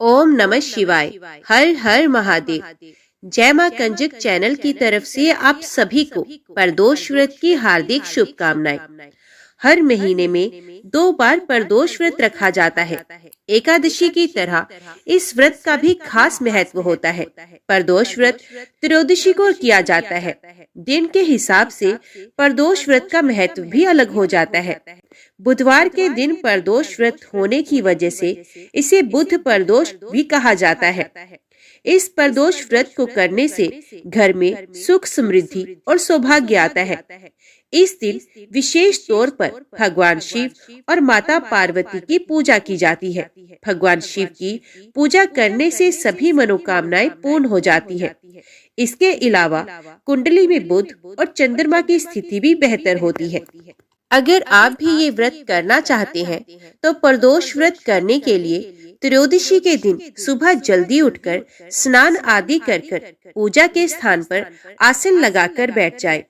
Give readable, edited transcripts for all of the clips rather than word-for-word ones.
ओम नमः शिवाय। हर हर महादेव। जय मां कंजक चैनल की तरफ से आप सभी को प्रदोष व्रत की हार्दिक शुभकामनाएं। हर महीने में 2 बार प्रदोष व्रत रखा जाता है। एकादशी की तरह इस व्रत का भी खास महत्व होता है। प्रदोष व्रत त्रयोदशी को किया जाता है। दिन के हिसाब से प्रदोष व्रत का महत्व भी अलग हो जाता है। बुधवार के दिन प्रदोष व्रत होने की वजह से इसे बुध प्रदोष भी कहा जाता है। इस प्रदोष व्रत को करने से घर में सुख समृद्धि और सौभाग्य आता है। इस दिन विशेष तौर पर भगवान शिव और माता पार्वती की पूजा की जाती है। भगवान शिव की पूजा करने से सभी मनोकामनाएं पूर्ण हो जाती है। इसके अलावा कुंडली में बुध और चंद्रमा की स्थिति भी बेहतर होती है। अगर आप भी ये व्रत करना चाहते हैं तो प्रदोष व्रत करने के लिए त्रयोदशी के दिन सुबह जल्दी उठकर स्नान आदि कर पूजा के स्थान पर आसन लगाकर बैठ जाए।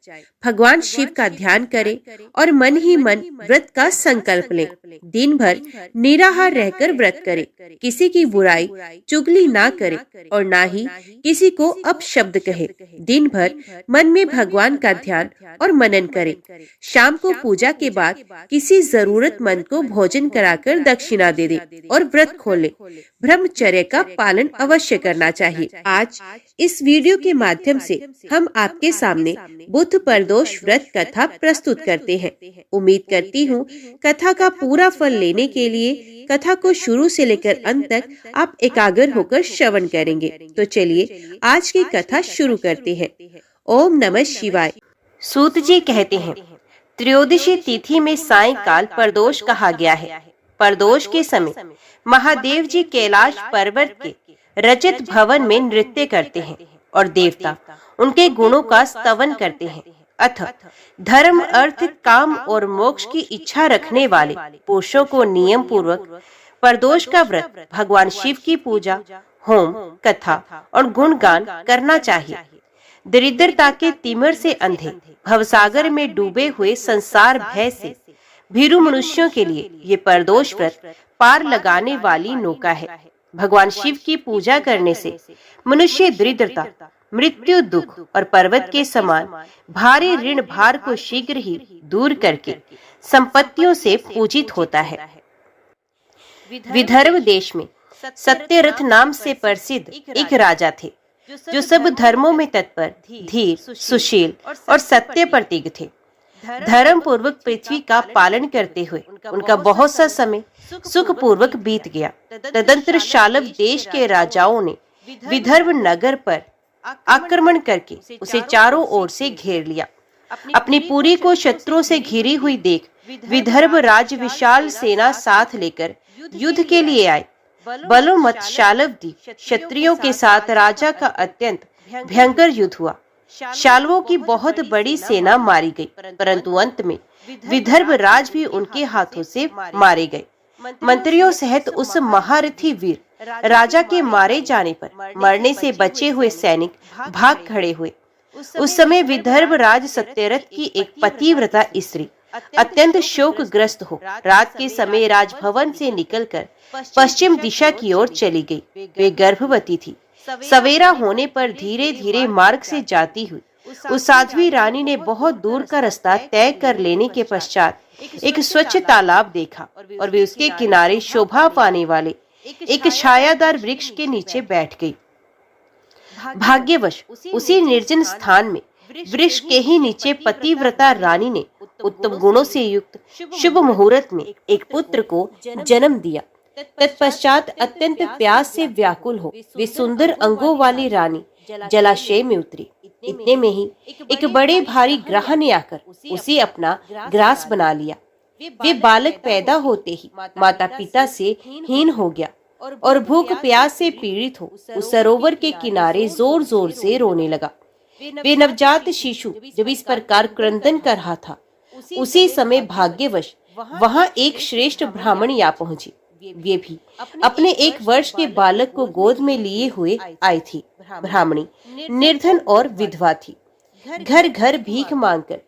भगवान शिव का ध्यान करें और मन ही मन व्रत का संकल्प लें। दिन भर निराहार रहकर व्रत करें। किसी की बुराई चुगली ना करें और ना ही किसी को अपशब्द कहे। दिन भर मन में भगवान का ध्यान और मनन करें। शाम को पूजा के बाद किसी जरूरतमंद को भोजन कराकर दक्षिणा दे दे और व्रत खोले। ब्रह्मचर्य का पालन अवश्य करना चाहिए। आज इस वीडियो के माध्यम से हम आपके सामने बुध प्रदोष व्रत कथा प्रस्तुत करते हैं। उम्मीद करती हूँ कथा का पूरा फल लेने के लिए कथा को शुरू से लेकर अंत तक आप एकाग्र होकर श्रवण करेंगे। तो चलिए आज की कथा शुरू करते हैं। ओम नमः शिवाय। सूत जी कहते हैं, त्रयोदशी तिथि में सायंकाल प्रदोष कहा गया है। प्रदोष के समय महादेव जी कैलाश पर्वत के रजत भवन में नृत्य करते हैं और देवता उनके गुणों का स्तवन करते हैं। अतः धर्म, अर्थ, काम और मोक्ष की इच्छा रखने वाले पुरुषों को नियम पूर्वक प्रदोष का व्रत भगवान शिव की पूजा, होम, कथा और गुणगान करना चाहिए। दरिद्रता के तिमिर से अंधे भवसागर में डूबे हुए संसार भय से भीरू मनुष्यों के लिए ये प्रदोष व्रत पार लगाने वाली नौका है। भगवान शिव की पूजा करने से मनुष्य दरिद्रता, मृत्यु, दुख और पर्वत के समान भारी ऋण भार को शीघ्र ही दूर करके संपत्तियों से पूजित होता है। विदर्भ देश में सत्यरथ नाम से प्रसिद्ध एक राजा थे जो सब धर्मों में तत्पर, धीर, सुशील और सत्य प्रतीक थे। धर्म पूर्वक पृथ्वी का पालन करते हुए उनका बहुत सा समय सुख पूर्वक बीत गया। तदंतर शालव देश के राजाओं ने विदर्भ नगर पर आक्रमण करके उसे चारों ओर से घेर लिया। अपनी पुरी को शत्रुओं से घिरी हुई देख विदर्भ राज विशाल सेना साथ लेकर युद्ध के लिए आए। बलोमत शालव क्षत्रियों के साथ राजा का अत्यंत भयंकर युद्ध हुआ। शालवों की बहुत बड़ी सेना मारी गई, परंतु अंत में विदर्भ राज भी उनके हाथों से मारे गए। मंत्रियों सहित उस महारथी वीर राजा के मारे जाने पर मरने से बचे हुए सैनिक भाग खड़े हुए। उस समय विदर्भ राज सत्यरथ की एक पतिव्रता स्त्री अत्यंत शोकग्रस्त हो रात के समय राजभवन से निकलकर पश्चिम दिशा की ओर चली गई। वे गर्भवती थी। सवेरा होने पर धीरे धीरे मार्ग से जाती हुई उस साध्वी रानी ने बहुत दूर का रास्ता तय कर लेने के पश्चात एक स्वच्छ तालाब देखा और वे उसके किनारे शोभा पाने वाले एक छायादार वृक्ष के नीचे बैठ गई। भाग्यवश उसी निर्जन स्थान में वृक्ष के ही नीचे पतिव्रता रानी ने उत्तम गुणों से युक्त शुभ मुहूर्त में एक पुत्र को जन्म दिया। तत्पश्चात अत्यंत प्यास से व्याकुल हो वे सुंदर अंगों वाली रानी जलाशय में उतरी। इतने में ही एक बड़े भारी ग्रह ने आकर उसे अपना ग्रास बना लिया। वे बालक पैदा होते ही माता पिता से हीन हो गया और भूख प्यास से पीड़ित हो उस सरोवर के किनारे जोर जोर से रोने लगा। वे नवजात शिशु जब इस प्रकार क्रंदन कर रहा था, उसी समय भाग्यवश वहाँ एक श्रेष्ठ ब्राह्मण आ पहुंची। वे भी अपने 1 वर्ष के बालक को गोद में लिए हुए आई थी। ब्राह्मणी निर्धन और विधवा थी। घर घर भीख मांगकर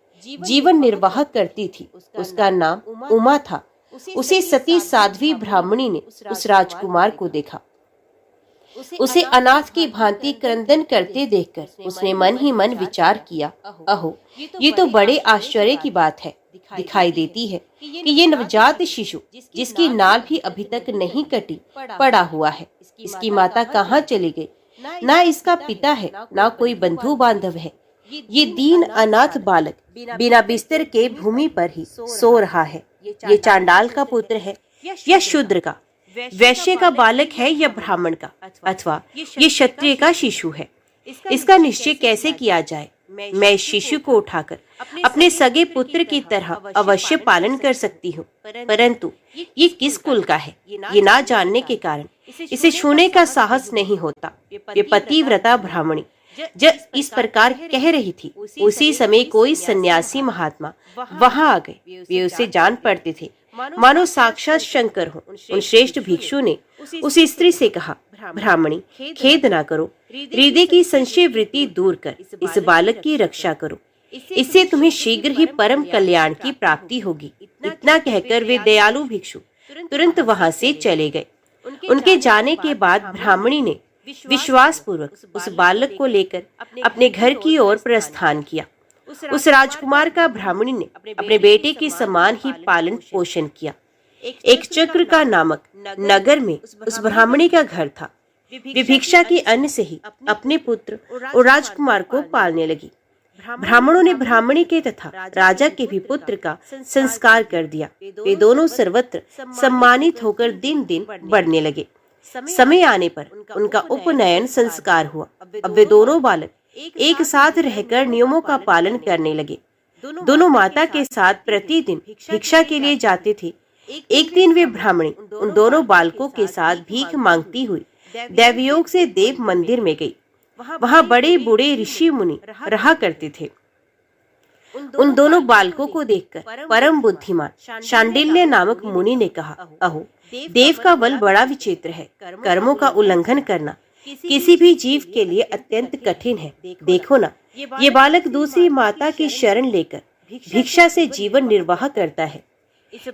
जीवन निर्वाह करती थी। उसका नाम उमा था। उसे सती साध्वी ब्राह्मणी ने उस राजकुमार को देखा। उसे अनाथ की भांति क्रंदन करते देखकर उसने मन ही मन विचार किया, अहो, ये तो बड़े आश्चर्य की बात है। दिखाई देती है कि ये नवजात शिशु जिसकी नाल भी अभी तक नहीं कटी पड़ा हुआ है। इसकी माता कहाँ चली गई? ना इसका पिता है, ना कोई बंधु बांधव है। ये दीन अनाथ बालक बिना बिस्तर के भूमि पर ही सो रहा है। ये चांडाल का पुत्र है या शूद्र का, वैश्य का बालक है या ब्राह्मण का, अथवा ये क्षत्रिय का शिशु है। इसका निश्चय कैसे किया जाए? मैं इस शिशु को उठाकर अपने सगे पुत्र की तरह अवश्य पालन कर सकती हूँ, परंतु ये किस कुल का है ये ना जानने के कारण इसे छूने का साहस नहीं होता। ये पतिव्रता ब्राह्मणी जब इस प्रकार कह रही थी, उसी समय कोई सन्यासी महात्मा वहां आ गए। वे उसे जान पड़ते थे, मानो साक्षात शंकर हो। उन श्रेष्ठ भिक्षु ने उस स्त्री से कहा, ब्राह्मणी, खेद ना करो, हृदय की संशय वृत्ति दूर कर इस बालक की रक्षा करो, इससे तुम्हें शीघ्र ही परम कल्याण की प्राप्ति होगी। इतना कहकर वे दयालु भिक्षु तुरंत वहां से चले गए। उनके जाने के बाद ब्राह्मणी ने विश्वास पूर्वक उस बालक को लेकर अपने घर की ओर प्रस्थान किया। उस राजकुमार का ब्राह्मणी ने अपने बेटे के समान ही पालन पोषण किया। एक चक्र का नामक नगर में उस ब्राह्मणी का घर था। वे भिक्षा के अन्न से ही अपने पुत्र और राजकुमार को पालने लगी। ब्राह्मणों ने ब्राह्मणी के तथा राजा के भी पुत्र का संस्कार कर दिया। वे दोनों सर्वत्र सम्मानित होकर दिन दिन बढ़ने लगे। समय आने पर उनका उपनयन संस्कार हुआ। अब वे दोनों बालक एक साथ रहकर नियमों का पालन करने लगे। दोनों माता के साथ प्रतिदिन भिक्षा के लिए जाते थे। एक दिन वे ब्राह्मणी उन दोनों बालकों के साथ भीख मांगती हुई दैवयोग से देव मंदिर में गई। वहाँ बड़े बूढ़े ऋषि मुनि रहा करते थे। उन दोनों बालकों को देखकर परम बुद्धिमान शांडिल्य नामक मुनि ने कहा, अहो, देव का बल बड़ा विचित्र है। कर्मों का उल्लंघन करना किसी भी जीव के लिए अत्यंत कठिन है। देखो ना, ये बालक दूसरी माता की शरण लेकर भिक्षा से जीवन निर्वाह करता है।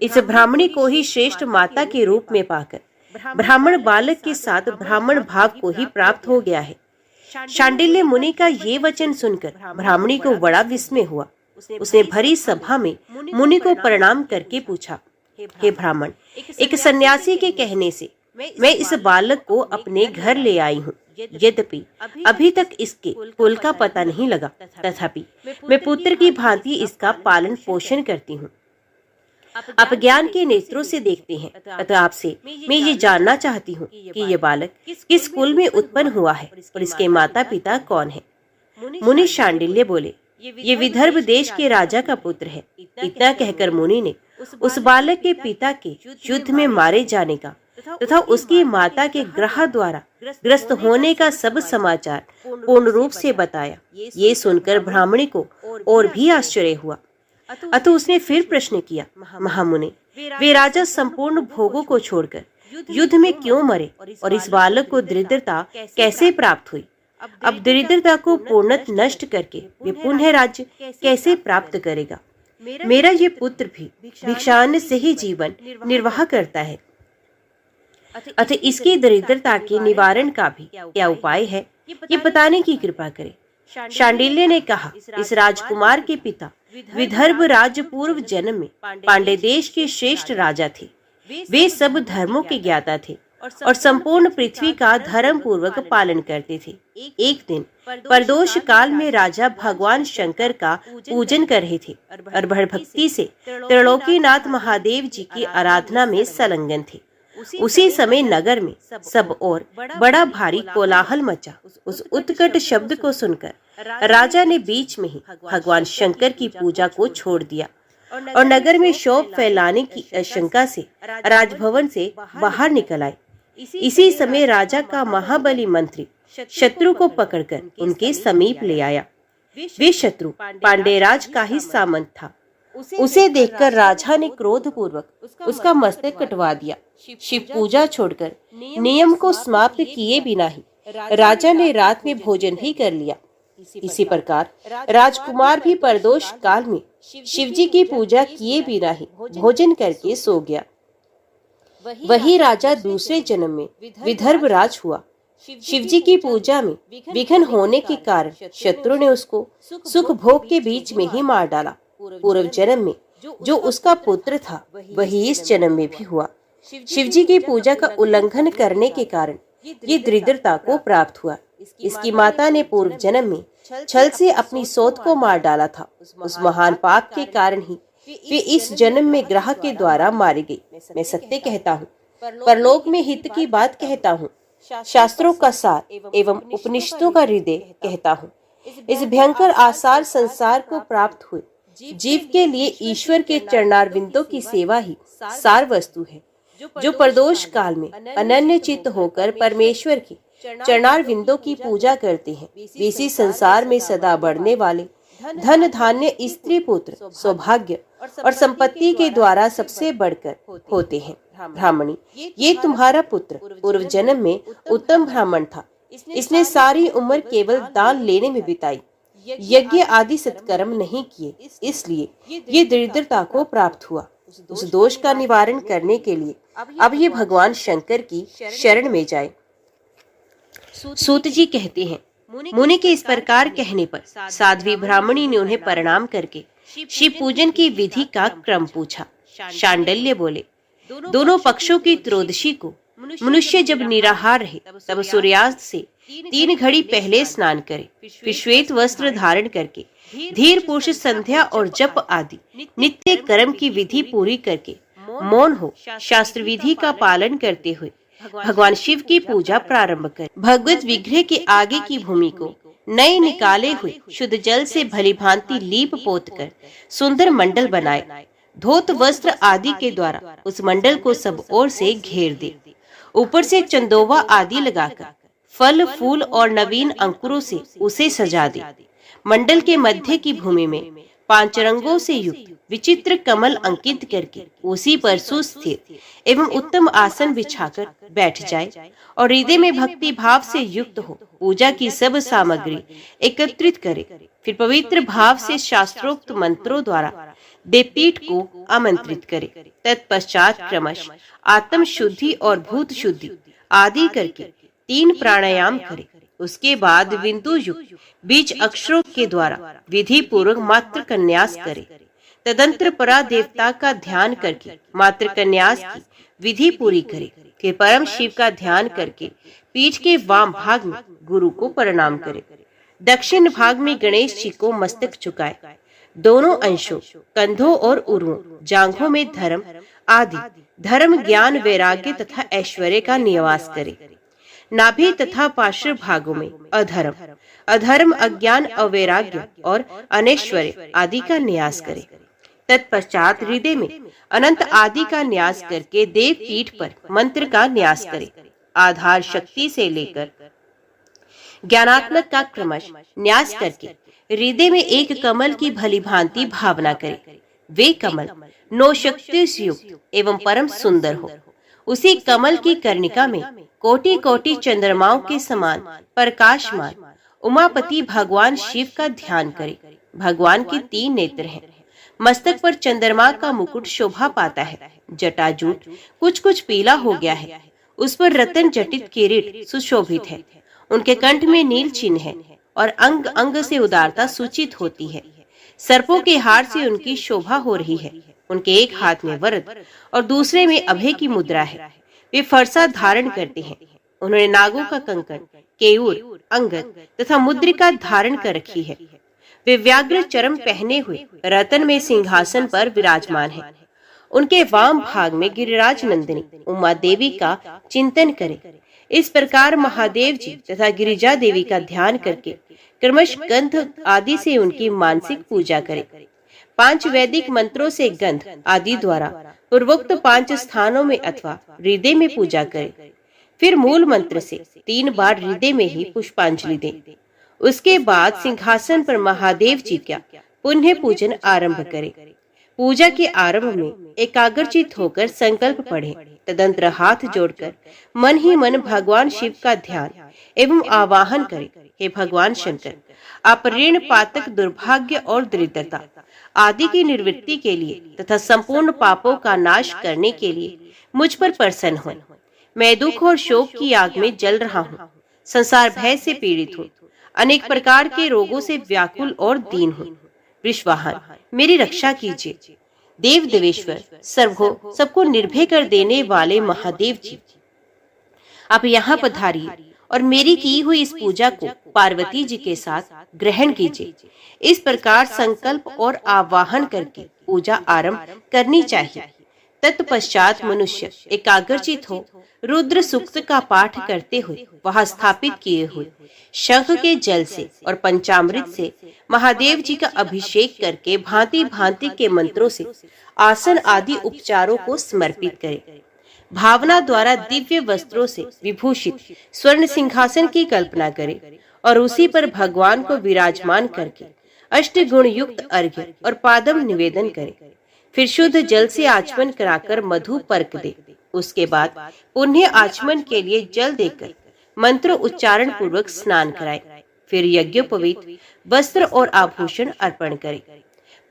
इस ब्राह्मणी को ही श्रेष्ठ माता के रूप में पाकर ब्राह्मण बालक के साथ ब्राह्मण भाव को ही प्राप्त हो गया है। शांडिल्य मुनि का ये वचन सुनकर ब्राह्मणी को बड़ा विस्मय हुआ। उसने भरी सभा में मुनि को प्रणाम करके पूछा, हे ब्राह्मण, एक सन्यासी के कहने से मैं इस बालक को अपने घर ले आई हूँ। यद्यपि अभी तक इसके कुल का पता नहीं लगा, तथापि मैं पुत्र की भांति इसका पालन पोषण करती हूँ। आप ज्ञान के नेत्रों से देखते हैं, अतः आपसे मैं ये जानना चाहती हूँ कि ये बालक किस कुल में उत्पन्न हुआ है और इसके माता पिता कौन है। मुनि शांडिल्य बोले, ये विदर्भ देश के राजा का पुत्र है। इतना कहकर मुनि ने उस बालक के पिता के युद्ध में मारे जाने का तथा उसकी माता के ग्रह द्वारा ग्रस्त होने का सब समाचार पूर्ण रूप से बताया। ये सुनकर ब्राह्मणी को और भी आश्चर्य हुआ। अतः उसने फिर प्रश्न किया, महामुनि, वे राजा संपूर्ण भोगों को छोड़कर युद्ध में क्यों मरे और इस बालक को दरिद्रता कैसे प्राप्त हुई? अब दरिद्रता को पूर्णत नष्ट करके वे पुनः राज्य कैसे प्राप्त करेगा? मेरा ये पुत्र भी भिक्षान्न से ही जीवन निर्वाह करता है, अतः इसकी दरिद्रता के निवारण का भी क्या उपाय है, ये बताने की कृपा करें। शांडिल्य ने कहा, इस राजकुमार के पिता विदर्भ राज्य पूर्व जन्म में पांडे देश के श्रेष्ठ राजा थे। वे सब धर्मों के ज्ञाता थे और संपूर्ण पृथ्वी का धर्म पूर्वक पालन करते थे। एक दिन प्रदोष काल में राजा भगवान शंकर का पूजन कर रहे थे और बड़ भक्ति से त्रिलोकीनाथ महादेव जी की आराधना में संलग्न थे। उसी समय नगर में सब और बड़ा भारी कोलाहल मचा। उस उत्कट शब्द को सुनकर राजा ने बीच में ही भगवान शंकर की पूजा को छोड़ दिया और नगर में शोभ फैलाने की आशंका से राजभवन से बाहर निकल आए। इसी समय राजा का महाबली मंत्री शत्रु को पकड़कर उनके समीप ले आया। वे शत्रु पांडेराज का ही सामंत था। उसे देखकर राजा ने क्रोध पूर्वक उसका मस्तक कटवा दिया। शिव पूजा छोड़कर नियम को समाप्त किए बिना ही राजा ने रात में भोजन भी कर लिया। इसी प्रकार राजकुमार भी प्रदोष काल में शिवजी की पूजा किए बिना ही भोजन करके सो गया। वही राजा दूसरे जन्म में विदर्भ राज हुआ। शिवजी की पूजा में विघ्न होने के कारण शत्रु ने उसको सुख भोग के बीच में ही मार डाला। पूर्व जन्म में जो उसका पुत्र था वही इस जन्म में भी हुआ। शिवजी की पूजा का उल्लंघन करने के कारण ये दरिद्रता को प्राप्त हुआ। इसकी माता ने पूर्व जन्म में छल से अपनी सौत को मार डाला था। उस महान पाप के कारण ही वे इस जन्म में ग्रह के द्वारा मारी गई। मैं सत्य कहता हूँ, परलोक में हित की बात कहता हूँ, शास्त्रों का सार एवं उपनिषदों का हृदय कहता हूँ। इस भयंकर आसार संसार को प्राप्त हुए जीव के लिए ईश्वर के चरणारविंदों की सेवा ही सार वस्तु है। जो प्रदोष काल में अनन्य चित्त होकर परमेश्वर के चरणारविंदों की पूजा करते हैं, वे इसी संसार में सदा बढ़ने वाले धन धान्य स्त्री पुत्र सौभाग्य और संपत्ति के द्वारा सबसे बढ़कर होते हैं। ब्राह्मणी, ये तुम्हारा पुत्र पूर्व जन्म में उत्तम ब्राह्मण था। इसने सारी उम्र केवल दान लेने में बिताई, यज्ञ आदि सत्कर्म नहीं किए, इसलिए ये दरिद्रता को प्राप्त हुआ। उस दोष का निवारण करने के लिए अब ये भगवान शंकर की शरण में जाए। सूत जी कहते हैं, मुनि के इस प्रकार कहने पर साध्वी ब्राह्मणी ने उन्हें प्रणाम करके शिव पूजन की विधि का क्रम पूछा। शांडिल्य बोले, दोनों पक्षों की त्रयोदशी को मनुष्य जब निराहार रहे तब सूर्यास्त से 3 घड़ी पहले स्नान करे, फिर श्वेत वस्त्र धारण करके धीर पुरुष संध्या और जप आदि नित्य कर्म की विधि पूरी करके मौन हो शास्त्र विधि का पालन करते हुए भगवान शिव की पूजा प्रारंभ करें। भगवत विग्रह के आगे की भूमि को नए निकाले हुए शुद्ध जल से भली भांति लीप पोत कर सुंदर मंडल बनाए। धोत वस्त्र आदि के द्वारा उस मंडल को सब ओर से घेर दे। ऊपर से चंदोवा आदि लगाकर फल फूल और नवीन अंकुरों से उसे सजा दे। मंडल के मध्य की भूमि में 5 रंगों से युक्त विचित्र कमल अंकित करके उसी पर सुस्थिर एवं उत्तम आसन बिछाकर बैठ जाए और हृदय में भक्ति भाव से युक्त हो पूजा की सब सामग्री एकत्रित करे। फिर पवित्र भाव से शास्त्रोक्त मंत्रों द्वारा देवपीठ को आमंत्रित करे। तत्पश्चात क्रमश आत्म शुद्धि और भूत शुद्धि आदि करके 3 प्राणायाम करे। उसके बाद बिंदु युक्त बीज अक्षरों के द्वारा विधि पूर्वक मात्र कन्यास करे। तदंतर परा देवता का ध्यान करके मात्र कन्यास की विधि पूरी करे। फिर परम शिव का ध्यान करके पीठ के वाम भाग में गुरु को प्रणाम करे। दक्षिण भाग में गणेश जी को मस्तक झुकाए। दोनों अंशों कंधों और उरुओं जांघों में धर्म आदि धर्म ज्ञान वैराग्य तथा ऐश्वर्य का निवास करे। नाभि तथा पार्श्व भागों में अधर्म अधर्म अज्ञान अवैराग्य और अनैश्वर्य आदि का न्यास करे। तत्पश्चात हृदय में अनंत आदि का न्यास करके देव पीठ पर मंत्र का न्यास करे। आधार शक्ति से लेकर ज्ञानात्मक का क्रमश न्यास करके हृदय में एक कमल की भली भांति भावना करे। वे कमल 9 शक्तियों से युक्त एवं परम सुंदर हो। उसी कमल की कर्णिका में कोटि कोटि चंद्रमाओं के समान प्रकाशमान उमापति भगवान शिव का ध्यान करे। भगवान के 3 नेत्र हैं। मस्तक पर चंद्रमा का मुकुट शोभा पाता है। जटाजूट कुछ पीला हो गया है। उस पर रतन जटित किरीट सुशोभित है। उनके कंठ में नील चिन्ह है और अंग अंग से उदारता सूचित होती है। सर्पों के हार से उनकी शोभा हो रही है। उनके एक हाथ में वरद और दूसरे में अभय की मुद्रा है। वे फरसा धारण करते हैं। उन्होंने नागों का कंकण, केयूर, अंगद तथा मुद्रिका धारण कर रखी है। वे व्याघ्र चरम पहने हुए रतन में सिंहासन पर विराजमान है। उनके वाम भाग में गिरिराज नंदिनी उमा देवी का चिंतन करें। इस प्रकार महादेव जी तथा गिरिजा देवी का ध्यान करके क्रमश गंध आदि से उनकी मानसिक पूजा करें। 5 वैदिक मंत्रों से गंध आदि द्वारा पूर्वोक्त 5 स्थानों में अथवा हृदय में पूजा करें। फिर मूल मंत्र से 3 बार हृदय में ही पुष्पांजलि दें। उसके बाद सिंहासन पर महादेव जी का पुण्य पूजन आरंभ करें। पूजा के आरंभ में एकाग्रचित होकर संकल्प पढ़ें। तदंतर हाथ जोड़कर मन ही मन भगवान शिव का ध्यान एवं आवाहन करें। हे भगवान शंकर, आप ऋण पातक दुर्भाग्य और दरिद्रता आदि की निवृत्ति के लिए तथा संपूर्ण पापों का नाश करने के लिए मुझ पर प्रसन्न हो। मैं दुख और शोक की आग में जल रहा हूँ। संसार भय से पीड़ित हूँ, अनेक प्रकार के रोगों से व्याकुल और दीन हूँ। वृषवाहन, मेरी रक्षा कीजिए। देव देवेश्वर, सर्वो सबको निर्भय कर देने वाले महादेव जी, आप यहाँ पधारिए और मेरी की हुई इस पूजा को पार्वती जी के साथ ग्रहण कीजिए। इस प्रकार संकल्प और आवाहन करके पूजा आरंभ करनी चाहिए। तत्पश्चात मनुष्य एकाग्रचित हो रुद्र सूक्त का पाठ करते हुए वहां स्थापित किए हुए शंख के जल से और पंचामृत से महादेव जी का अभिषेक करके भांति भांति के मंत्रों से आसन आदि उपचारों को समर्पित करे। भावना द्वारा दिव्य वस्त्रों से विभूषित स्वर्ण सिंहासन की कल्पना करे और उसी पर भगवान को विराजमान करके अष्टगुण युक्त अर्घ्य और पादम निवेदन करे। फिर शुद्ध जल से आचमन कराकर मधु पर्क दे। उसके बाद पुण्य आचमन के लिए जल देकर मंत्र उच्चारण पूर्वक स्नान कराए। फिर यज्ञोपवीत वस्त्र और आभूषण अर्पण करे।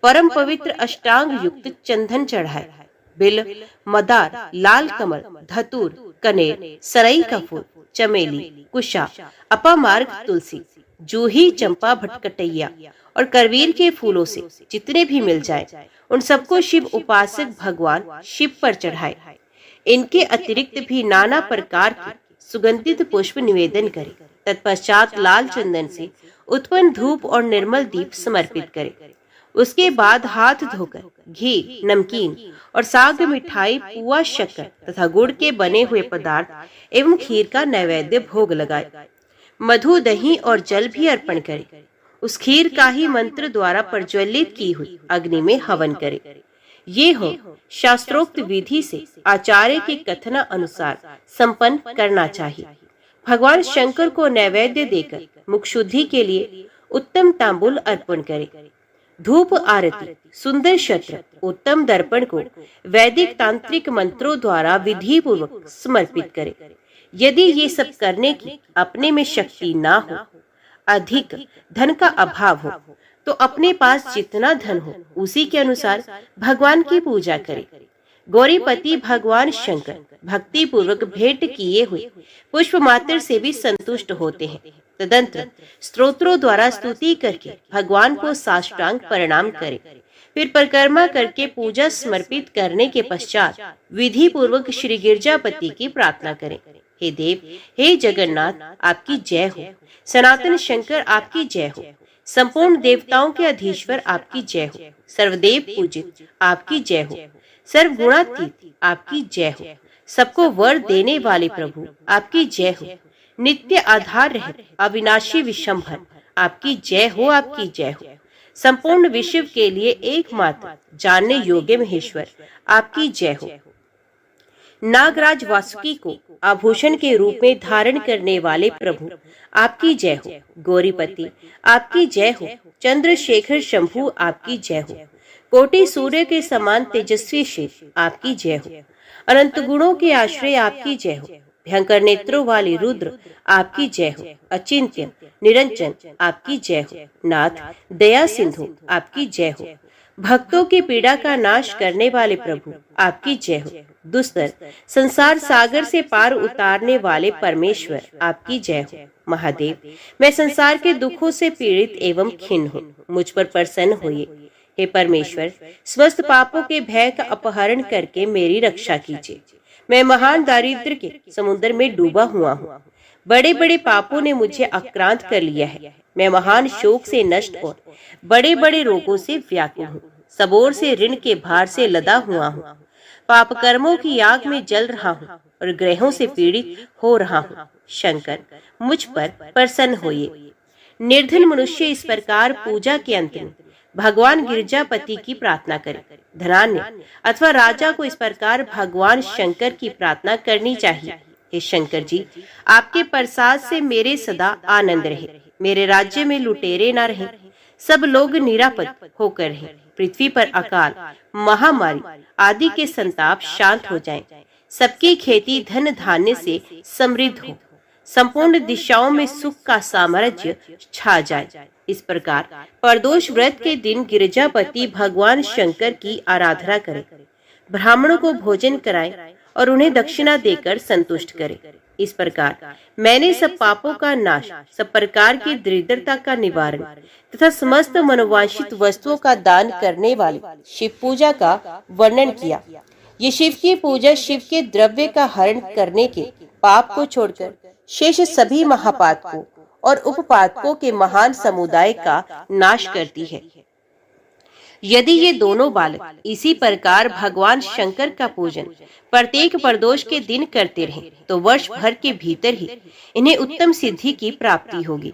परम पवित्र अष्टांग युक्त चंदन चढ़ाए। बिल, मदार, लाल कमल, धतूर, कनेर, सरई का फूल, चमेली, कुशा, अपामार्ग तुलसी, जूही, चंपा, भटकटैया और करवीर के फूलों से जितने भी मिल जाए उन सबको शिव उपासक भगवान शिव पर चढ़ाए। इनके अतिरिक्त भी नाना प्रकार के सुगंधित पुष्प निवेदन करे। तत्पश्चात लाल चंदन से उत्पन्न धूप और निर्मल दीप समर्पित करे। उसके बाद हाथ धोकर घी, नमकीन और साग, मिठाई, पुआ, शक्कर तथा गुड़ के बने हुए पदार्थ एवं खीर का नैवेद्य भोग लगाए। मधु, दही और जल भी अर्पण करे। उस खीर का ही मंत्र द्वारा प्रज्वलित की हुई अग्नि में हवन करे। ये हो शास्त्रोक्त विधि से आचार्य के कथना अनुसार संपन्न करना चाहिए। भगवान शंकर को नैवेद्य देकर मुख शुद्धि के लिए उत्तम तांबूल अर्पण करे। धूप आरती, सुंदर शस्त्र, उत्तम दर्पण को वैदिक तांत्रिक मंत्रों द्वारा विधि पूर्वक समर्पित करे। यदि ये सब करने की अपने में शक्ति ना हो, अधिक धन का अभाव हो, तो अपने पास जितना धन हो उसी के अनुसार भगवान की पूजा करे। गौरीपति भगवान शंकर भक्ति पूर्वक भेंट किए हुए पुष्प मात्र से भी संतुष्ट होते हैं। तदंतर स्तोत्रों द्वारा स्तुति करके भगवान को साष्टांग प्रणाम करे। फिर परिक्रमा करके पूजा समर्पित करने के पश्चात विधि पूर्वक श्री गिरजापति की प्रार्थना करें। हे देव, हे जगन्नाथ, आपकी जय हो। सनातन शंकर आपकी जय हो। संपूर्ण देवताओं के अधीश्वर आपकी जय हो। सर्वदेव पूजित आपकी जय हो। सर्वगुणातीत आपकी जय हो। सबको वर देने वाले प्रभु आपकी जय हो। नित्य आधार रहित अविनाशी विशंभर आपकी जय हो। आपकी जय हो। संपूर्ण विश्व के लिए एकमात्र जानने योग्य महेश्वर आपकी जय हो। नागराज वासुकी को आभूषण के रूप में धारण करने वाले प्रभु आपकी जय हो। गौरीपति आपकी जय हो। चंद्रशेखर शंभु आपकी जय हो। कोटि सूर्य के समान तेजस्वी शिव आपकी जय हो। अनंत गुणों के आश्रय आपकी जय हो। भयंकर नेत्रों वाली रुद्र आपकी जय हो। अचिंत्य निरंजन आपकी जय हो। नाथ दया सिंधु आपकी जय हो। भक्तों की पीड़ा का नाश करने वाले प्रभु आपकी जय हो। दुस्तर संसार सागर से पार उतारने वाले परमेश्वर आपकी जय हो। महादेव, मैं संसार के दुखों से पीड़ित एवं खिन्न हूँ, मुझ पर प्रसन्न होइए। हे परमेश्वर, समस्त पापों के भय का अपहरण करके मेरी रक्षा कीजिए। मैं महान दारिद्र्य के समुद्र में डूबा हुआ हूँ। बड़े बड़े पापों ने मुझे आक्रांत कर लिया है। मैं महान शोक से नष्ट और बड़े बड़े रोगों से व्याकुल हूँ। सब ओर से ऋण के भार से लदा हुआ हूँ। पाप कर्मों की आग में जल रहा हूँ और ग्रहों से पीड़ित हो रहा हूँ। शंकर, मुझ पर प्रसन्न होइए। निर्धन मनुष्य इस प्रकार पूजा के अंत में भगवान गिरजापति की प्रार्थना करे। धनान्य अथवा राजा को इस प्रकार भगवान शंकर की प्रार्थना करनी चाहिए। हे शंकर जी, आपके प्रसाद से मेरे सदा आनंद रहे। मेरे राज्य में लुटेरे न रहे। सब लोग निरापद होकर रहे। पृथ्वी पर अकाल, महामारी आदि के संताप शांत हो जाएं। सबकी खेती धन धान्य से समृद्ध हो। संपूर्ण दिशाओं में सुख का साम्राज्य छा जाए। इस प्रकार प्रदोष व्रत के दिन गिरजापति भगवान शंकर की आराधना करें। ब्राह्मणों को भोजन कराएं और उन्हें दक्षिणा देकर संतुष्ट करें। इस प्रकार मैंने सब पापों का नाश, सब प्रकार की दरिद्रता का निवारण तथा समस्त मनोवांछित वस्तुओं का दान करने वाली शिव पूजा का वर्णन किया। ये शिव की पूजा शिव के द्रव्य का हरण करने के पाप को छोड़कर शेष सभी महापातकों और उपपातकों के महान समुदाय का नाश करती है। यदि ये दोनों बालक इसी प्रकार भगवान शंकर का पूजन प्रत्येक प्रदोष के दिन करते रहे तो वर्ष भर के भीतर ही इन्हें उत्तम सिद्धि की प्राप्ति होगी।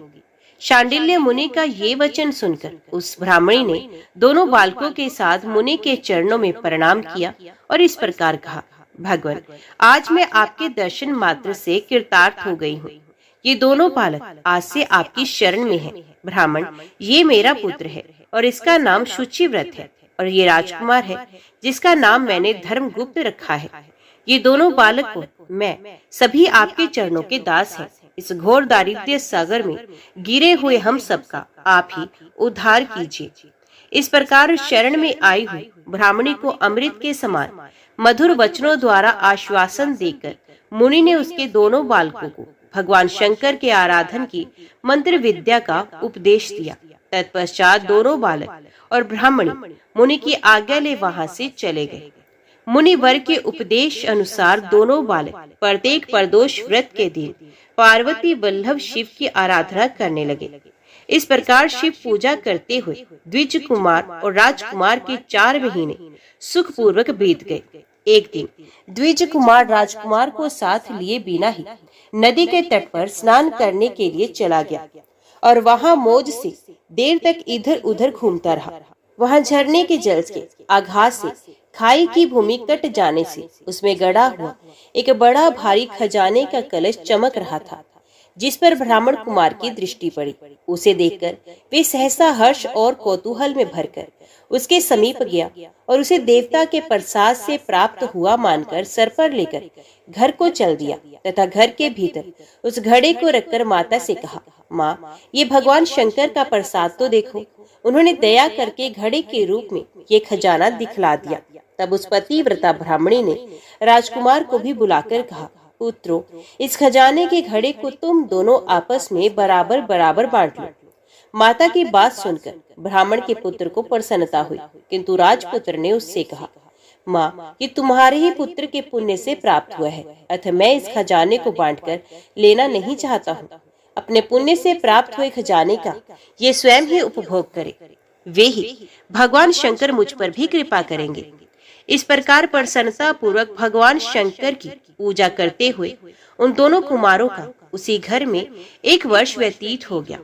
शांडिल्य मुनि का ये वचन सुनकर उस ब्राह्मणी ने दोनों बालकों के साथ मुनि के चरणों में प्रणाम किया और इस प्रकार कहा, भगवान, आज मैं आपके दर्शन मात्र से कृतार्थ हो गई हूँ। ये दोनों बालक आज से आपकी शरण में हैं। ब्राह्मण, ये मेरा पुत्र है और इसका नाम शुचिव्रत है, और ये राजकुमार है जिसका नाम मैंने धर्मगुप्त रखा है। ये दोनों बालक को मैं सभी आपके चरणों के दास हैं। इस घोर दारिद्र्य सागर में गिरे हुए हम सबका आप ही उद्धार कीजिए। इस प्रकार शरण में आई हुई ब्राह्मणी को अमृत के समान मधुर वचनों द्वारा आश्वासन देकर मुनि ने उसके दोनों बालकों को भगवान शंकर के आराधन की मंत्र विद्या का उपदेश दिया। तत्पश्चात दोनों बालक और ब्राह्मणी मुनि की आज्ञा ले वहां से चले गए। मुनि वर के उपदेश अनुसार दोनों बालक प्रत्येक प्रदोष व्रत के दिन पार्वती वल्लभ शिव की आराधना करने लगे। इस प्रकार शिव पूजा करते हुए द्विज कुमार और राजकुमार के 4 महीने सुख पूर्वक बीत गए। एक दिन द्विज कुमार राजकुमार को साथ लिए बिना ही नदी के तट पर स्नान करने के लिए चला गया और वहां मौज से देर तक इधर उधर घूमता रहा। वहां झरने के जल के आघात से खाई की भूमि कट जाने से उसमें गड़ा हुआ एक बड़ा भारी खजाने का कलश चमक रहा था, जिस पर ब्राह्मण कुमार की दृष्टि पड़ी। उसे देखकर वे सहसा हर्ष और कौतूहल में भरकर उसके समीप गया और उसे देवता के प्रसाद से प्राप्त हुआ मानकर सर पर लेकर घर को चल दिया तथा घर के भीतर उस घड़े को रखकर माता से कहा, माँ, ये भगवान शंकर का प्रसाद तो देखो। उन्होंने दया करके घड़े के रूप में ये खजाना दिखला दिया। तब उस पतिव्रता ब्राह्मणी ने राजकुमार को भी बुलाकर कहा, पुत्रो, इस खजाने के घड़े को तुम दोनों आपस में बराबर बराबर बांट लो। माता की बात सुनकर ब्राह्मण के पुत्र को प्रसन्नता हुई, किंतु राजपुत्र ने उससे कहा, माँ, ये तुम्हारे ही पुत्र के पुण्य से प्राप्त हुआ है, अतः मैं इस खजाने को बांटकर लेना नहीं चाहता हूँ। अपने पुण्य से प्राप्त हुए खजाने का ये स्वयं ही उपभोग करे, वे ही भगवान शंकर मुझ पर भी कृपा करेंगे। इस प्रकार प्रसन्नता पूर्वक भगवान शंकर की पूजा करते हुए उन दोनों कुमारों का उसी घर में 1 वर्ष व्यतीत हो गया।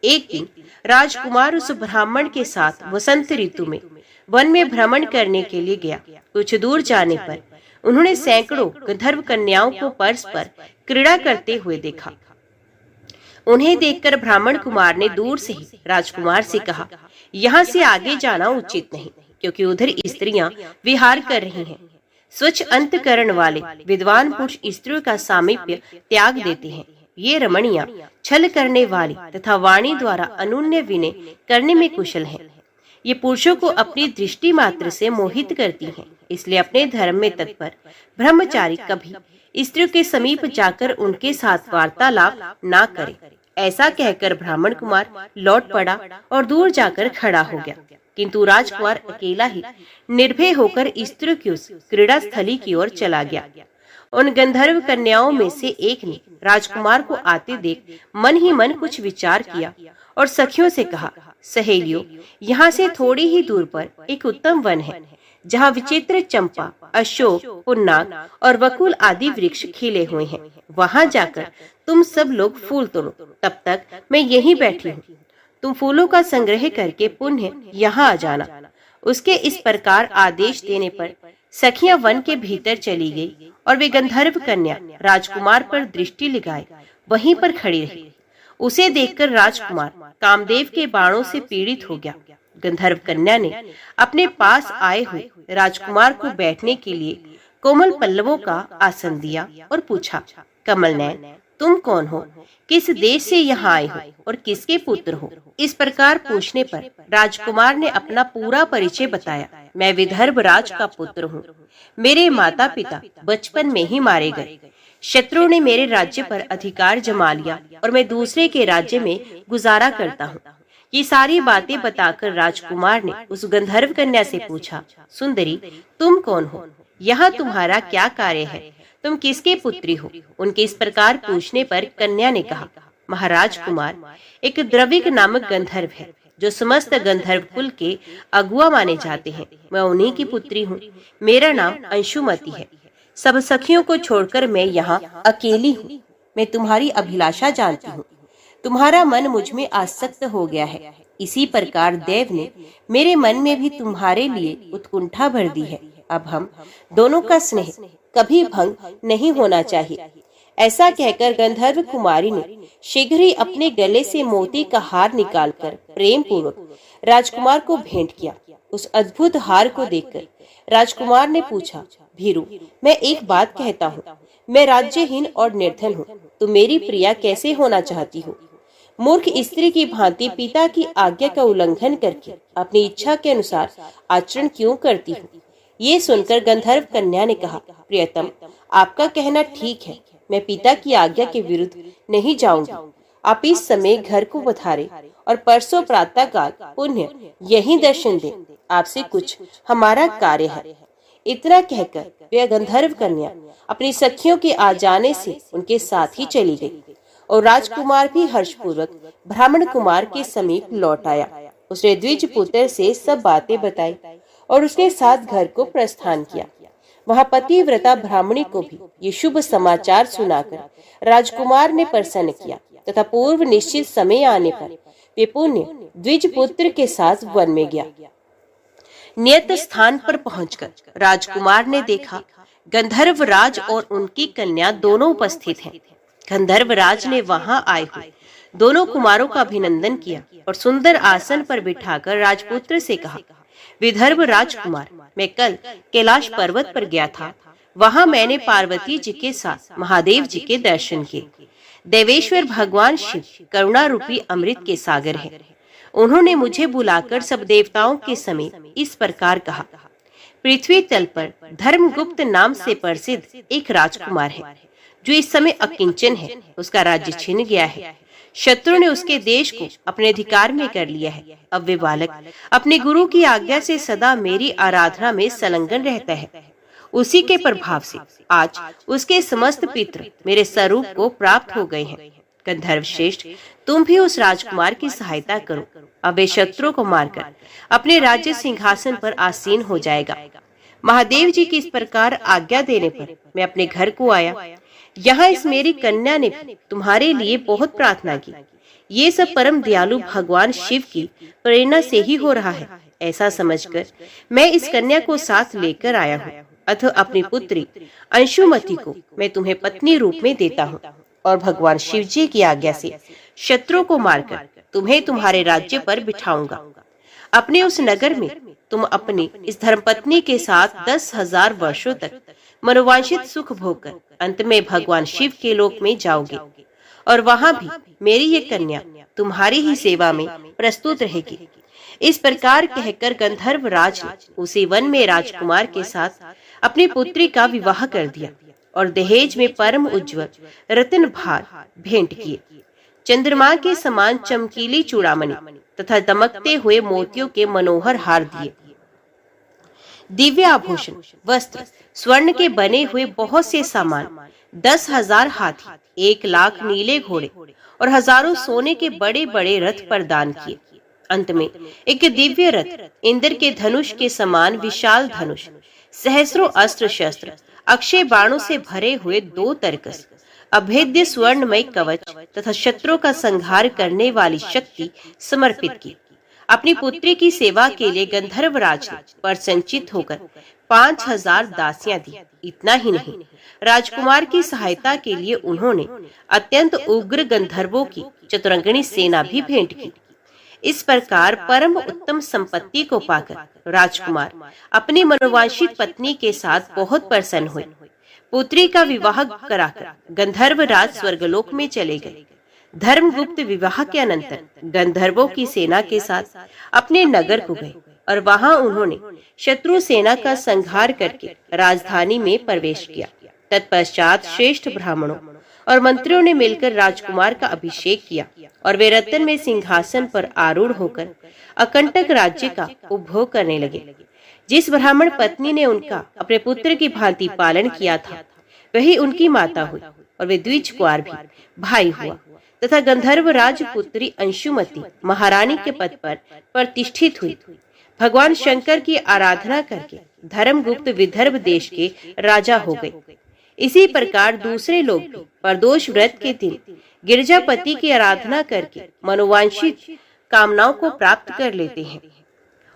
एक दिन राजकुमार उस ब्राह्मण के साथ वसंत ऋतु में वन में भ्रमण करने के लिए गया। कुछ दूर जाने पर उन्होंने सैकड़ों गंधर्व कन्याओं को परस्पर क्रीड़ा करते हुए देखा। उन्हें देखकर ब्राह्मण कुमार ने दूर से ही राजकुमार से कहा, यहाँ से आगे जाना उचित नहीं, क्योंकि उधर स्त्रियां विहार कर रही हैं। स्वच्छ अंतकरण वाले विद्वान पुरुष स्त्रियों का सामीप्य त्याग देते हैं। ये रमणियां छल करने वाली तथा वाणी द्वारा अनुन्य विनय करने में कुशल हैं। ये पुरुषों को अपनी दृष्टि मात्र से मोहित करती हैं, इसलिए अपने धर्म में तत्पर ब्रह्मचारी कभी स्त्रियों के समीप जाकर उनके साथ वार्तालाप ना करे। ऐसा कहकर ब्राह्मण कुमार लौट पड़ा और दूर जाकर खड़ा हो गया, किंतु राजकुमार अकेला ही निर्भय होकर स्त्रियों की उस क्रीड़ा स्थली की ओर चला गया। उन गंधर्व कन्याओं में से एक ने राजकुमार को आते देख मन ही मन कुछ विचार किया और सखियों से कहा, सहेलियों, यहाँ से थोड़ी ही दूर पर एक उत्तम वन है, जहाँ विचित्र चंपा, अशोक, पुन्नाग और वकुल आदि वृक्ष खिले हुए हैं। वहाँ जाकर तुम सब लोग फूल तोड़ो, तब तक मैं यहीं बैठी हूँ। तुम फूलों का संग्रह करके पुनः यहाँ आ जाना। उसके इस प्रकार आदेश देने पर सखियां वन के भीतर चली गई और वे गंधर्व कन्या राजकुमार पर दृष्टि लगाए वहीं पर खड़ी रही। उसे देखकर राजकुमार कामदेव के बाणों से पीड़ित हो गया। गंधर्व कन्या ने अपने पास आए हुए राजकुमार को बैठने के लिए कोमल पल्लवों का आसन दिया और पूछा, कमल नयन, तुम कौन हो, किस देश से यहाँ आए हो और किसके पुत्र हो? इस प्रकार पूछने पर राजकुमार ने अपना पूरा परिचय बताया। मैं विदर्भ राज का पुत्र हूँ। मेरे माता पिता बचपन में ही मारे गए। शत्रुओं ने मेरे राज्य पर अधिकार जमा लिया और मैं दूसरे के राज्य में गुजारा करता हूँ। ये सारी बातें बताकर राजकुमार ने उस गंधर्व कन्या से पूछा, सुंदरी, तुम कौन हो? यहाँ तुम्हारा क्या कार्य है? तुम किसके पुत्री हो? उनके इस प्रकार पूछने पर कन्या ने कहा, महाराज कुमार, एक द्रविक नामक गंधर्व है जो समस्त गंधर्व कुल के अगुआ माने जाते हैं। मैं उन्हीं की पुत्री हूँ। मेरा नाम अंशुमति है। सब सखियों को छोड़कर मैं यहाँ अकेली हूँ। मैं तुम्हारी अभिलाषा जानती हूँ। तुम्हारा मन मुझ में आसक्त हो गया है। इसी प्रकार देव ने मेरे मन में भी तुम्हारे लिए उत्कंठा भर दी है। अब हम दोनों का स्नेह कभी भंग नहीं होना चाहिए। ऐसा कहकर गंधर्व कुमारी ने शीघ्र ही अपने गले से मोती का हार निकालकर प्रेम पूर्वक राजकुमार को भेंट किया। उस अद्भुत हार को देखकर राजकुमार ने पूछा, भीरू, मैं एक बात कहता हूँ, मैं राज्यहीन और निर्धन हूँ। तुम मेरी प्रिया कैसे होना चाहती हो? मूर्ख स्त्री की भांति पिता की आज्ञा का उल्लंघन करके अपनी इच्छा के अनुसार आचरण क्यों करती हो? ये सुनकर गंधर्व कन्या ने कहा, प्रियतम, आपका कहना ठीक है। मैं पिता की आज्ञा के विरुद्ध नहीं जाऊंगी। आप इस समय घर को पधारे और परसों प्रातः काल पुण्य यही दर्शन दें। आपसे कुछ हमारा कार्य है। इतना कहकर वह गंधर्व कन्या अपनी सखियों के आ जाने से उनके साथ ही चली गई और राजकुमार भी हर्षपूर्वक ब्राह्मण कुमार के समीप लौट आया। उसने द्विज पुत्र से सब बातें बताई और उसके साथ घर को प्रस्थान किया। वहाँ पतिव्रता ब्राह्मणी को भी ये शुभ समाचार सुनाकर राजकुमार ने प्रसन्न किया तथा पूर्व निश्चित समय आने पर वे पुण्य द्विज पुत्र के साथ वन में गया। नियत स्थान पर पहुंचकर राजकुमार ने देखा गंधर्व राज और उनकी कन्या दोनों उपस्थित हैं। गंधर्व राज ने वहां आए हुए दोनों कुमारों का अभिनंदन किया और सुंदर आसन पर बिठाकर राजपुत्र से कहा, विदर्भ राजकुमार, मैं कल कैलाश पर्वत पर गया था। वहां मैंने पार्वती जी के साथ महादेव जी के दर्शन किए। देवेश्वर भगवान शिव करुणा रूपी अमृत के सागर हैं। उन्होंने मुझे बुलाकर सब देवताओं के समेत इस प्रकार कहा, पृथ्वी तल पर धर्मगुप्त नाम से प्रसिद्ध एक राजकुमार है जो इस समय अकिंचन है। उसका राज्य छिन गया है। शत्रु ने उसके देश को अपने अधिकार में कर लिया है। अब वे बालक अपने गुरु की आज्ञा से सदा मेरी आराधना में संलग्न रहता है। उसी के प्रभाव से आज उसके समस्त पितृ मेरे स्वरूप को प्राप्त हो गए हैं। गंधर्व श्रेष्ठ, तुम भी उस राजकुमार की सहायता करो। अब वे शत्रु को मारकर अपने राज्य सिंहासन पर आसीन हो जाएगा। महादेव जी की इस प्रकार आज्ञा देने पर मैं अपने घर को आया। यहाँ इस मेरी कन्या ने तुम्हारे लिए बहुत प्रार्थना की। ये सब परम दयालु भगवान शिव की प्रेरणा से ही हो रहा है। ऐसा समझकर मैं इस कन्या को साथ लेकर आया हूँ। अतः अपनी पुत्री अंशुमति को मैं तुम्हें पत्नी रूप में देता हूँ और भगवान शिव जी की आज्ञा से शत्रु को मारकर तुम्हें तुम्हारे राज्य पर बिठाऊंगा। अपने उस नगर में तुम अपनी इस धर्मपत्नी के साथ 10,000 वर्षों तक मनोवांछित सुख भोगकर अंत में भगवान शिव के लोक में जाओगे और वहाँ भी मेरी ये कन्या तुम्हारी ही सेवा में प्रस्तुत रहेगी। इस प्रकार कहकर गंधर्व राज ने उसी वन में राजकुमार के साथ अपनी पुत्री का विवाह कर दिया और दहेज में परम उज्ज्वल रत्न भार भेंट किए। चंद्रमा के समान चमकीली चूड़ामणि तथा दमकते हुए मोतियों के मनोहर हार दिए। दिव्य आभूषण, वस्त्र, स्वर्ण के बने हुए बहुत से सामान, 10,000 हाथी, 1 लाख नीले घोड़े और हजारों सोने के बड़े बड़े रथ प्रदान किए। अंत में एक दिव्य रथ, इंद्र के धनुष के समान विशाल धनुष, सहस्रों अस्त्र शस्त्र, अक्षय बाणों से भरे हुए 2 तरकस, अभेद्य स्वर्णमय कवच तथा शत्रु का संहार करने वाली शक्ति समर्पित की। अपनी पुत्री की सेवा के लिए गंधर्व राज ने प्रसन्नचित्त होकर 5,000 दासियां दी। इतना ही नहीं, राजकुमार की सहायता के लिए उन्होंने अत्यंत उग्र गंधर्वों की चतुरंगिणी सेना भी भेंट की। इस प्रकार परम उत्तम संपत्ति को पाकर राजकुमार अपनी मनोवांछित पत्नी के साथ बहुत प्रसन्न हुए। पुत्री का विवाह कराकर गंधर्व राज स्वर्गलोक में चले गए। धर्मगुप्त विवाह के अनंतर गंधर्वों की सेना के साथ अपने नगर को गए और वहां उन्होंने शत्रु सेना का संहार करके राजधानी में प्रवेश किया। तत्पश्चात श्रेष्ठ ब्राह्मणों और मंत्रियों ने मिलकर राजकुमार का अभिषेक किया और वे रत्न में सिंहासन पर आरूढ़ होकर अकंटक राज्य का उपभोग करने लगे। जिस ब्राह्मण पत्नी ने उनका अपने पुत्र की भांति पालन किया था, वही उनकी माता हुई और वे द्विज कुंवर भी भाई हुआ तथा गंधर्व राजपुत्री अंशुमती महारानी के पद पर प्रतिष्ठित हुई। भगवान शंकर की आराधना करके धर्मगुप्त विदर्भ देश के राजा हो गए। इसी प्रकार दूसरे लोग भी प्रदोष व्रत के दिन गिरजापति की आराधना करके मनोवांछित कामनाओं को प्राप्त कर लेते हैं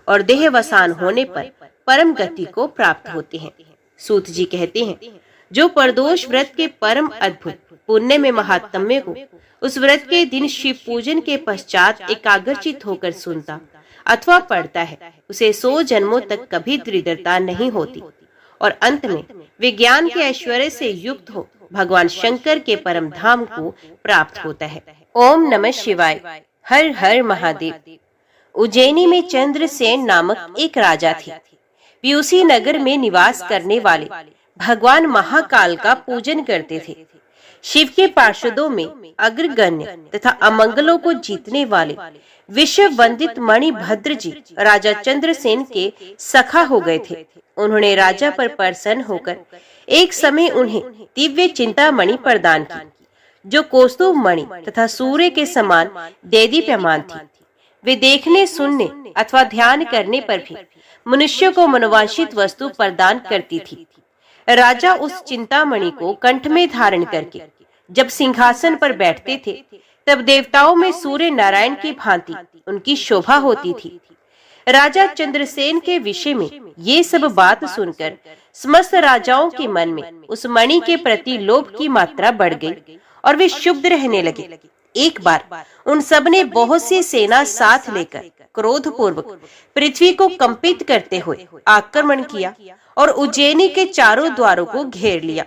और देहवसान होने पर परम गति को प्राप्त होते हैं। सूत जी कहते हैं, जो प्रदोष व्रत के परम अद्भुत पुण्य में महात्म्य को उस व्रत के दिन शिव पूजन के पश्चात एकाग्रचित होकर सुनता अथवा पढ़ता है, उसे 100 जन्मों तक कभी दरिद्रता नहीं होती और अंत में विज्ञान के ऐश्वर्य से युक्त हो भगवान शंकर के परम धाम को प्राप्त होता है। ओम नमः शिवाय। हर हर महादेव। उज्जैनी में चंद्रसेन नामक एक राजा थे। वे उसी नगर में निवास करने वाले भगवान महाकाल का पूजन करते थे। शिव के पार्षदों में अग्रगण्य तथा अमंगलों को जीतने वाले विश्व वंदित मणिभद्र जी राजा चंद्रसेन के सखा हो गए थे। उन्होंने राजा पर प्रसन्न होकर एक समय उन्हें दिव्य चिंतामणि प्रदान की, जो कौस्तुभ मणि तथा सूर्य के समान देदीप्यमान थी। वे देखने, सुनने अथवा ध्यान करने पर भी मनुष्य को मनोवांछित वस्तु प्रदान करती थी। राजा उस चिंतामणि को कंठ में धारण करके जब सिंहासन पर बैठते थे, तब देवताओं में सूर्य नारायण की भांति उनकी शोभा होती थी। राजा चंद्रसेन के विषय में ये सब बात सुनकर समस्त राजाओं के मन में उस मणि के प्रति लोभ की मात्रा बढ़ गई और वे क्षुब्ध रहने लगे। एक बार उन सब ने बहुत सी सेना साथ लेकर क्रोध पूर्वक पृथ्वी को कंपित करते हुए आक्रमण किया और उज्जैनी के चारों द्वारों को घेर लिया।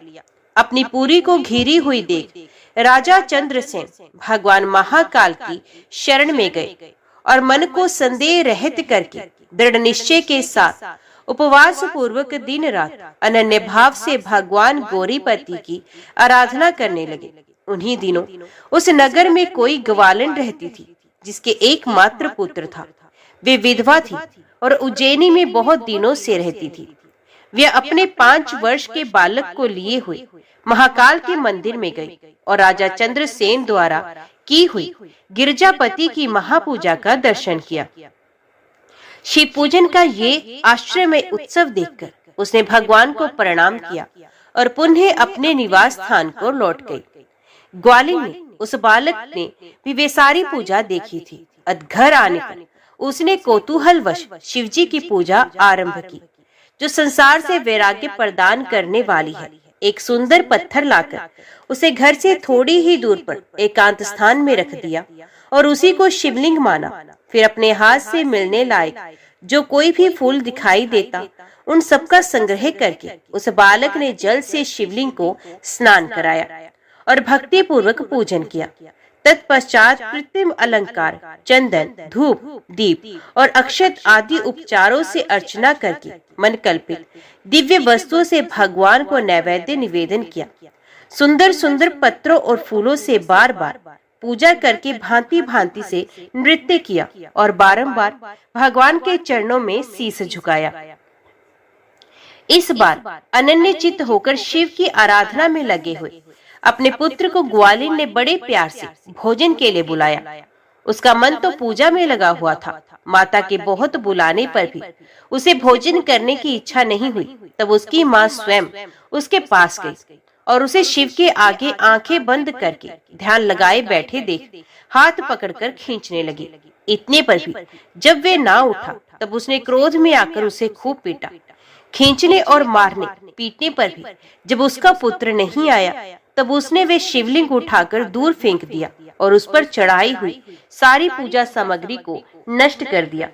अपनी पुरी को घिरी हुई देख राजा चंद्रसेन भगवान महाकाल की शरण में गए और मन को संदेह रहित करके दृढ़ निश्चय के साथ उपवास पूर्वक दिन रात अनन्य भाव से भगवान गौरीपति की आराधना करने लगे। उन्हीं दिनों उस नगर में कोई ग्वालन रहती थी, जिसके एकमात्र पुत्र था। वे विधवा थी और उज्जैनी में बहुत दिनों से रहती थी। वे अपने 5 वर्ष के बालक को लिए हुए महाकाल के मंदिर में गई और राजा चंद्रसेन द्वारा की हुई गिरजापति की महापूजा का दर्शन किया। शिव पूजन का ये आश्चर्यमय उत्सव देखकर उसने भगवान को प्रणाम किया और पुनः अपने निवास स्थान को लौट गई। ग्वालिन ने उस बालक ने भी वे सारी पूजा देखी थी। घर आने पर उसने कौतूहलवश शिवजी की पूजा आरंभ की, जो संसार से वैराग्य प्रदान करने वाली है। एक सुंदर पत्थर लाकर उसे घर से थोड़ी ही दूर पर एकांत स्थान में रख दिया और उसी को शिवलिंग माना। फिर अपने हाथ से मिलने लायक जो कोई भी फूल दिखाई देता, उन सबका संग्रह करके उस बालक ने जल से शिवलिंग को स्नान कराया और भक्ति पूर्वक पूजन किया। तत्पश्चात कृत्रिम अलंकार, चंदन, धूप, दीप और अक्षत आदि उपचारों से अर्चना करके मन कल्पित दिव्य वस्तुओं से भगवान को नैवेद्य निवेदन किया। सुंदर सुंदर पत्रों और फूलों से बार बार पूजा करके भांति भांति से नृत्य किया और बारंबार भगवान के चरणों में शीश झुकाया। इस बार अनन्य चित्त होकर शिव की आराधना में लगे हुए अपने पुत्र को ग्वालिन ने बड़े प्यार से भोजन के लिए बुलाया। उसका मन तो पूजा में लगा हुआ था। माता के बहुत बुलाने पर भी उसे भोजन करने की इच्छा नहीं हुई। तब उसकी माँ स्वयं उसके पास गई और उसे शिव के आगे आंखें बंद करके ध्यान लगाए बैठे देख हाथ पकड़कर खींचने लगी। इतने पर भी जब वे ना उठा, तब उसने क्रोध में आकर उसे खूब पीटा। खींचने और मारने पीटने पर भी जब उसका पुत्र नहीं आया, तब उसने वे शिवलिंग उठाकर दूर फेंक दिया और उस पर चढ़ाई हुई सारी पूजा सामग्री को नष्ट कर दिया।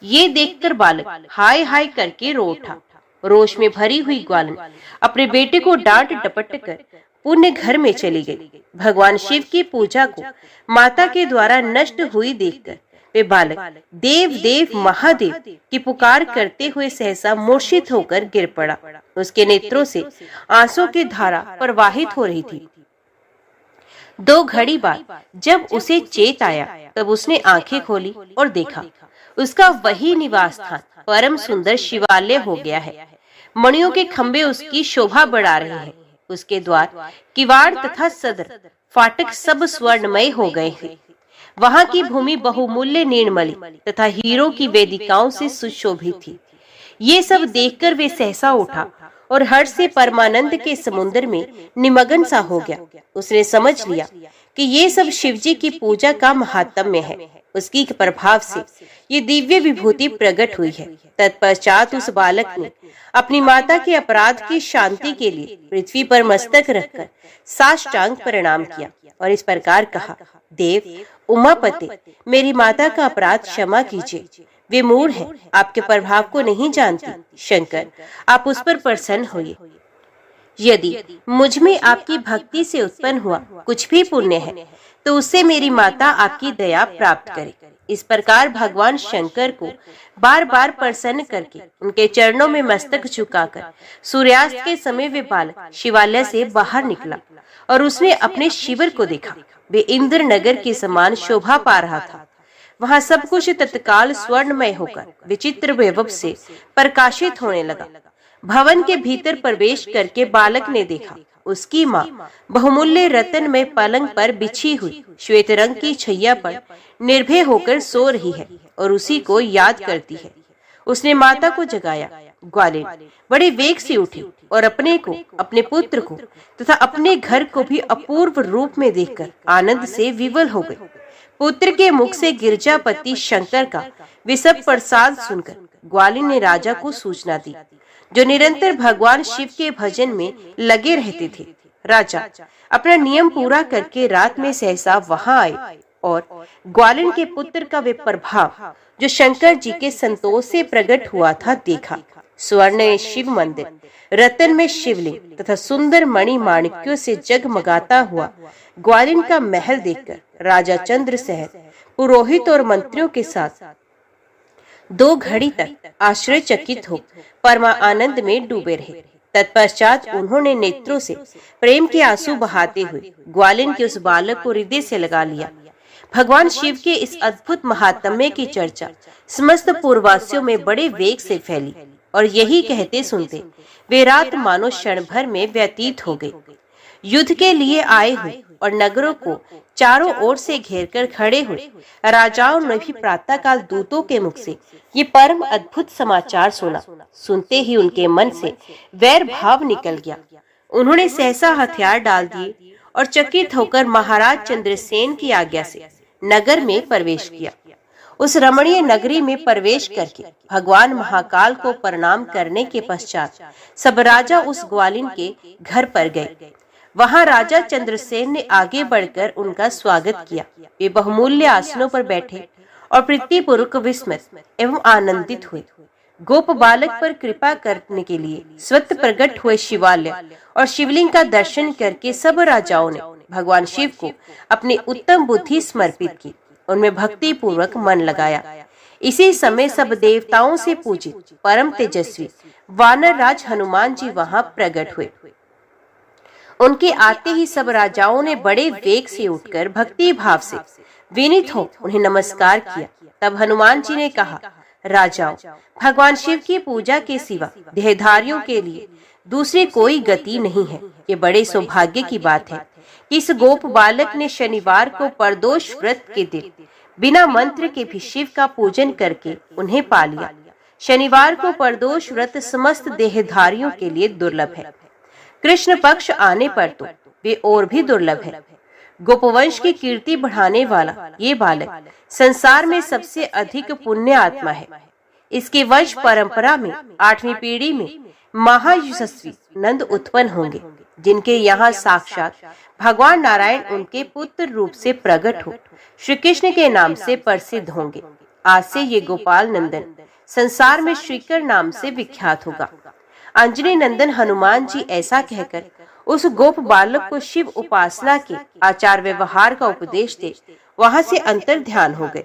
ये देखकर बालक हाय हाय करके रो उठा। रोष में भरी हुई ग्वालिन अपने बेटे को डांट डपट कर पुण्य घर में चली गई। भगवान शिव की पूजा को माता के द्वारा नष्ट हुई देखकर वे बालक देव देव महादेव की पुकार करते हुए सहसा मूर्छित होकर गिर पड़ा। उसके नेत्रों से आंसू की धारा प्रवाहित हो रही थी। 2 घड़ी बाद जब उसे चेत आया तब उसने आंखें खोली और देखा उसका वही निवास स्थान परम सुंदर शिवालय हो गया है। मणियों के खंभे उसकी शोभा बढ़ा रहे हैं। उसके द्वार, किवाड़ तथा सदर फाटक सब स्वर्णमय हो गए थे। वहां की भूमि बहुमूल्य नीलमणि तथा हीरों की वेदिकाओं से सुशोभित थी। ये सब देखकर वे सहसा उठा और हर्ष से परमानंद के समुद्र में निमग्न सा हो गया। उसने समझ लिया कि ये सब शिवजी की पूजा का महात्म्य है। उसकी प्रभाव से ये दिव्य विभूति प्रकट हुई है। तत्पश्चात उस बालक ने अपनी माता के अपराध की शांति के लिए पृथ्वी पर मस्तक रखकर साष्टांग प्रणाम किया और इस प्रकार कहा, देव उमापते, मेरी माता का अपराध क्षमा कीजिए। वे मूढ़ हैं, आपके प्रभाव को नहीं जानती। शंकर, आप उस पर प्रसन्न होइए। यदि मुझ में आपकी भक्ति से उत्पन्न हुआ कुछ भी पुण्य है तो उससे मेरी माता आपकी दया प्राप्त करे। इस प्रकार भगवान शंकर को बार बार प्रसन्न करके उनके चरणों में मस्तक झुकाकर सूर्यास्त के समय वे बालक शिवालय से बाहर निकला और उसने अपने शिविर को देखा। वे इंद्र नगर के समान शोभा पा रहा था। वहाँ सब कुछ तत्काल स्वर्णमय होकर विचित्र वैभव से प्रकाशित होने लगा। भवन के भीतर प्रवेश करके बालक ने देखा उसकी माँ बहुमूल्य रत्न में पलंग पर बिछी हुई श्वेत रंग की छैया पर निर्भय होकर सो रही है और उसी को याद करती है। उसने माता को जगाया। ग्वालिन बड़े वेग से उठी और अपने को, अपने पुत्र को तथा अपने घर को भी अपूर्व रूप में देखकर आनंद से विवल हो गई। पुत्र के मुख से गिरजापति शंकर का विशप प्रसाद सुनकर ग्वालिन ने राजा को सूचना दी, जो निरंतर भगवान शिव के भजन में लगे रहते थे। राजा अपना नियम पूरा करके रात में सहसा वहां आए और ग्वालिन के पुत्र का वे प्रभाव जो शंकर जी के संतोष से प्रकट हुआ था देखा। स्वर्ण में शिव मंदिर, रतन में शिवलिंग तथा सुंदर मणि माणिक्यों से जगमगाता हुआ ग्वालिन का महल देखकर राजा चंद्रसेन पुरोहित और मंत्रियों के साथ 2 घड़ी तक आश्चर्यचकित हो परमा आनंद में डूबे रहे। तत्पश्चात उन्होंने नेत्रों से प्रेम के आंसू बहाते हुए ग्वालिन के उस बालक को हृदय से लगा लिया। भगवान शिव के इस अद्भुत महात्म्य की चर्चा समस्त पूर्ववासियों में बड़े वेग से फैली और यही कहते सुनते वे रात मानो क्षण भर में व्यतीत हो गई। युद्ध के लिए आए हुए और नगरों को चारों ओर से घेरकर खड़े हुए राजाओं ने भी प्रातःकाल दूतों के मुख से ये परम अद्भुत समाचार सुना। सुनते ही उनके मन से वैर भाव निकल गया। उन्होंने सहसा हथियार डाल दिए और चकित होकर महाराज चंद्रसेन की आज्ञा से नगर में प्रवेश किया। उस रमणीय नगरी में प्रवेश करके भगवान महाकाल को प्रणाम करने के पश्चात सब राजा उस ग्वालिन के घर पर गए। वहां राजा चंद्रसेन ने आगे बढ़कर उनका स्वागत किया। वे बहुमूल्य आसनों पर बैठे और प्रीतिपूर्वक विस्मित एवं आनंदित हुए। गोप बालक पर कृपा करने के लिए स्वतः प्रकट हुए शिवालय और शिवलिंग का दर्शन करके सब राजाओं ने भगवान शिव को अपनी उत्तम बुद्धि समर्पित की, उनमें भक्ति पूर्वक मन लगाया। इसी समय सब देवताओं से पूजित परम तेजस्वी वानर राज हनुमान जी वहां प्रकट हुए। उनके आते ही सब राजाओं ने बड़े वेग से उठकर भक्ति भाव से विनीत हो उन्हें नमस्कार किया। तब हनुमान जी ने कहा, राजाओं, भगवान शिव की पूजा के सिवा देहधारियों के लिए दूसरी कोई गति नहीं है। ये बड़े सौभाग्य की बात है कि इस गोप बालक ने शनिवार को प्रदोष व्रत के दिन बिना मंत्र के भी शिव का पूजन करके उन्हें पा लिया। शनिवार को प्रदोष व्रत समस्त देहधारियों के लिए दुर्लभ है। कृष्ण पक्ष आने पर तो वे और भी दुर्लभ है। गोपवंश की कीर्ति बढ़ाने वाला ये बालक संसार में सबसे अधिक पुण्य आत्मा है। इसके वंश परंपरा में 8वीं पीढ़ी में महायशस्वी नंद उत्पन्न होंगे, जिनके यहाँ साक्षात भगवान नारायण उनके पुत्र रूप से प्रकट हो श्री कृष्ण के नाम से प्रसिद्ध होंगे। आज से ये गोपाल नंदन संसार में श्रीकर नाम से विख्यात होगा। अंजनी नंदन हनुमान जी ऐसा कहकर उस गोप बालक को शिव उपासना के आचार व्यवहार का उपदेश दे वहां से अंतर ध्यान हो गए।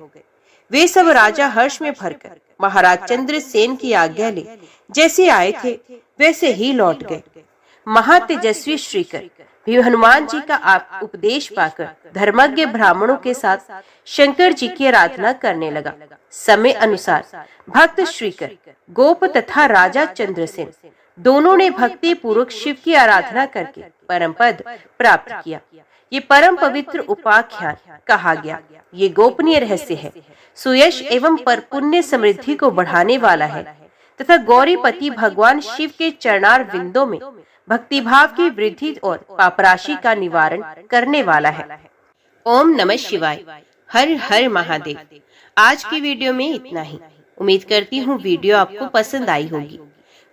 वे सब राजा हर्ष में भरकर महाराज चंद्रसेन की आज्ञा ले जैसे आए थे वैसे ही लौट गए। महातेजस्वी श्रीकर भी हनुमान जी का उपदेश पाकर धर्मज्ञ ब्राह्मणों के साथ शंकर जी की आराधना करने लगा। समय अनुसार भक्त श्रीकर, गोप तथा राजा चंद्रसेन दोनों ने भक्ति पूर्वक शिव की आराधना करके परम पद प्राप्त किया। ये परम पवित्र उपाख्यान कहा गया। ये गोपनीय रहस्य है, सुयश एवं पर पुण्य समृद्धि को बढ़ाने वाला है तथा गौरीपति भगवान शिव के चरणार विंदों में भक्ति भाव की वृद्धि और पापराशि का निवारण करने वाला है। ओम नमः शिवाय। हर हर महादेव। आज की वीडियो में इतना ही। उम्मीद करती हूँ वीडियो आपको पसंद आई होगी।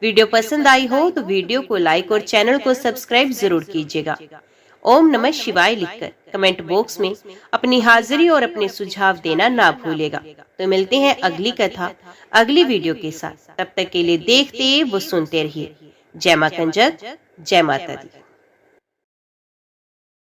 वीडियो पसंद आई हो तो वीडियो को लाइक और चैनल को सब्सक्राइब जरूर कीजिएगा। ओम नमः शिवाय लिखकर कमेंट बॉक्स में अपनी हाजिरी और अपने सुझाव देना ना भूलेगा। तो मिलते हैं अगली कथा अगली वीडियो के साथ। तब तक के लिए देखते व सुनते रहिए। जय मां कंजक, जय माता दी।